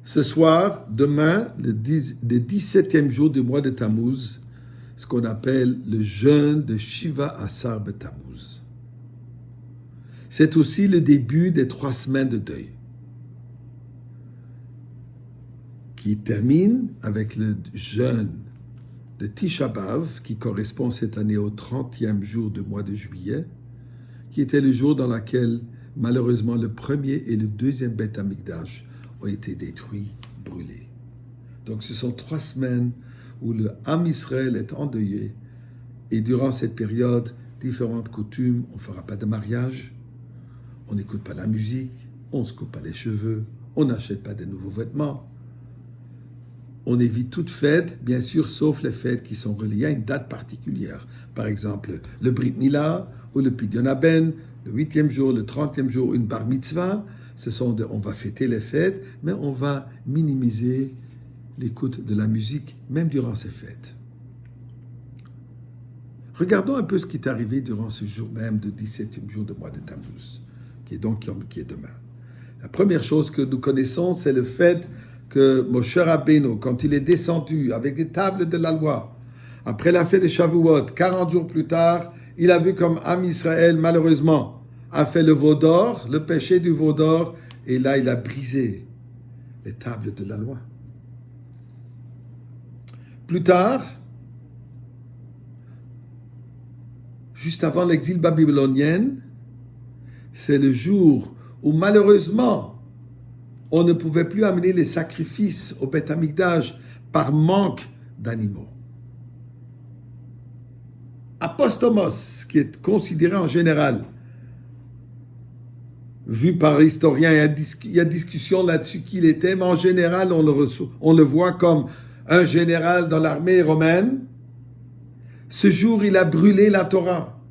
Ce soir, demain, le 17e jour du mois de Tammuz, ce qu'on appelle le jeûne de Shiva Asar B'Tammuz. C'est aussi le début des 3 semaines de deuil, qui termine avec le jeûne de Tisha B'Av, qui correspond cette année au 30e jour du mois de juillet, qui était le jour dans lequel, malheureusement, le premier et le deuxième Beth Amikdash ont été détruits, brûlés. Donc ce sont 3 semaines où le Ham Israël est endeuillé, et durant cette période, différentes coutumes, on ne fera pas de mariage, on n'écoute pas la musique, on ne se coupe pas les cheveux, on n'achète pas de nouveaux vêtements. On évite toute fête, bien sûr, sauf les fêtes qui sont reliées à une date particulière. Par exemple, le Brit Mila ou le Pidyon Haben, le 8e jour, le 30e jour, une Bar Mitzvah. On va fêter les fêtes, mais on va minimiser l'écoute de la musique, même durant ces fêtes. Regardons un peu ce qui est arrivé durant ce jour même de 17e jour du mois de Tammuz, qui est demain. La première chose que nous connaissons, c'est le fait que Moshe Rabbeinu, quand il est descendu avec les tables de la loi, après la fête de Shavuot, 40 jours plus tard, il a vu comme Ham Israël, malheureusement, a fait le veau d'or, le péché du veau d'or, et là, il a brisé les tables de la loi. Plus tard, juste avant l'exil babylonien, c'est le jour où, malheureusement, on ne pouvait plus amener les sacrifices au Beth Amikdash par manque d'animaux. Apostomos, qui est considéré en général, vu par historiens, il y a discussion là-dessus qui il était, mais en général, on le voit comme un général dans l'armée romaine. Ce jour, il a brûlé la Torah.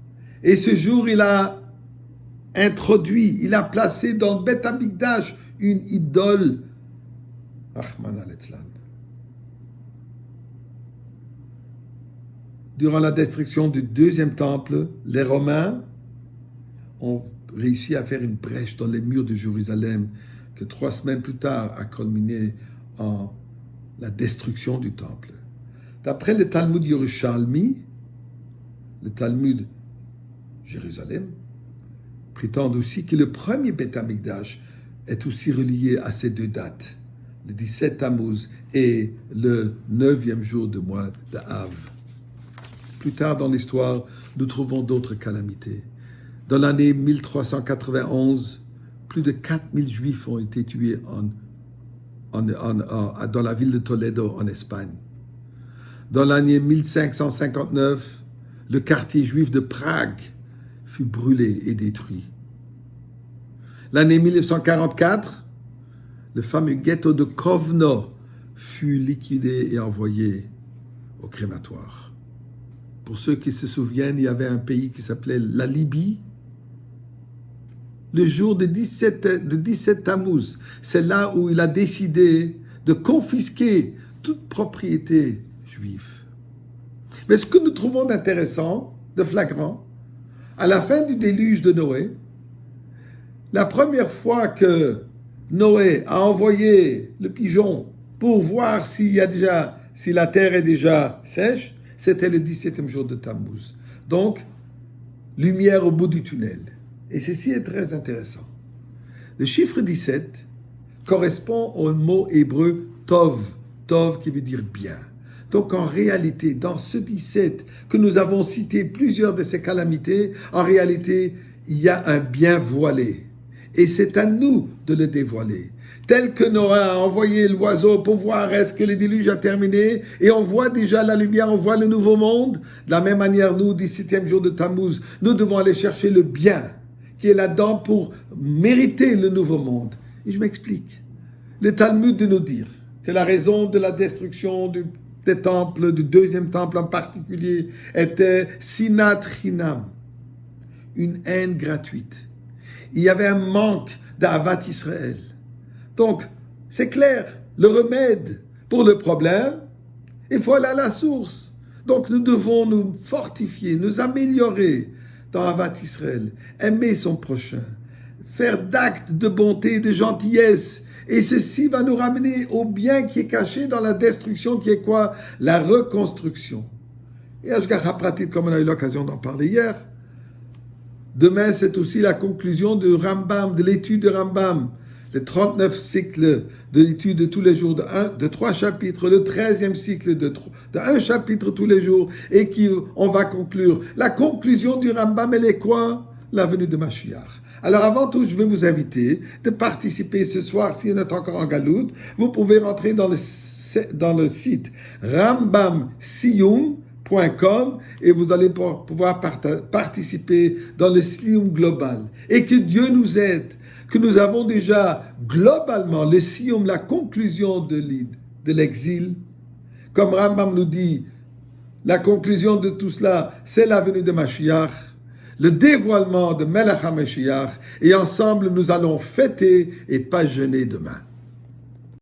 Et ce jour, il a placé dans le Beth Amikdash une idole. Rahman al-Etzlan. Durant la destruction du 2e temple, les Romains ont réussi à faire une brèche dans les murs de Jérusalem que 3 semaines plus tard a culminé en la destruction du temple. D'après le Talmud Yerushalmi, le Talmud Jérusalem prétend aussi que le premier Beth Amikdash est aussi relié à ces 2 dates, le 17 Tammuz et le 9e jour du mois de Av. Plus tard dans l'histoire, nous trouvons d'autres calamités. Dans l'année 1391, plus de 4000 Juifs ont été tués dans la ville de Toledo, en Espagne. Dans l'année 1559, le quartier juif de Prague fut brûlé et détruit. L'année 1944, le fameux ghetto de Kovno fut liquidé et envoyé au crématoire. Pour ceux qui se souviennent, il y avait un pays qui s'appelait la Libye. Le jour de 17 Tammuz, c'est là où il a décidé de confisquer toute propriété juive. Mais ce que nous trouvons d'intéressant, de flagrant, à la fin du déluge de Noé, la première fois que Noé a envoyé le pigeon pour voir si la terre est déjà sèche, c'était le 17e jour de Tammuz. Donc, lumière au bout du tunnel. Et ceci est très intéressant. Le chiffre 17 correspond au mot hébreu tov, tov qui veut dire bien. Donc en réalité, dans ce 17 que nous avons cité plusieurs de ces calamités, en réalité, il y a un bien voilé. Et c'est à nous de le dévoiler. Tel que Noé a envoyé l'oiseau pour voir est-ce que le déluge a terminé, et on voit déjà la lumière, on voit le nouveau monde. De la même manière, nous, 17e jour de Tammuz, nous devons aller chercher le bien qui est là-dedans pour mériter le nouveau monde. Et je m'explique. Le Talmud de nous dire que la raison de la destruction des temples, du 2e temple en particulier, était sinat chinam, une haine gratuite. Il y avait un manque d'Avat Israël. Donc, c'est clair, le remède pour le problème, il faut aller à la source. Donc, nous devons nous fortifier, nous améliorer dans Avat Israël, aimer son prochain, faire d'actes de bonté et de gentillesse Et ceci va nous ramener au bien qui est caché dans la destruction, qui est quoi? La reconstruction. Et Ashgacha Pratit, comme on a eu l'occasion d'en parler hier, demain c'est aussi la conclusion de Rambam, de l'étude de Rambam, les 39 cycles de l'étude de tous les jours, de 3 chapitres, le 13e cycle de 1 chapitre tous les jours, et on va conclure. La conclusion du Rambam, elle est quoi? La venue de Mashiach. Alors avant tout, je vais vous inviter de participer ce soir, si vous êtes encore en Galoute, vous pouvez rentrer dans le site rambamsiyum.com et vous allez pouvoir participer dans le Siyum global. Et que Dieu nous aide, que nous avons déjà globalement le Siyum, la conclusion de l'exil. Comme Rambam nous dit, la conclusion de tout cela, c'est la venue de Mashiach, le dévoilement de Melech HaMashiach, et ensemble nous allons fêter et pas jeûner demain.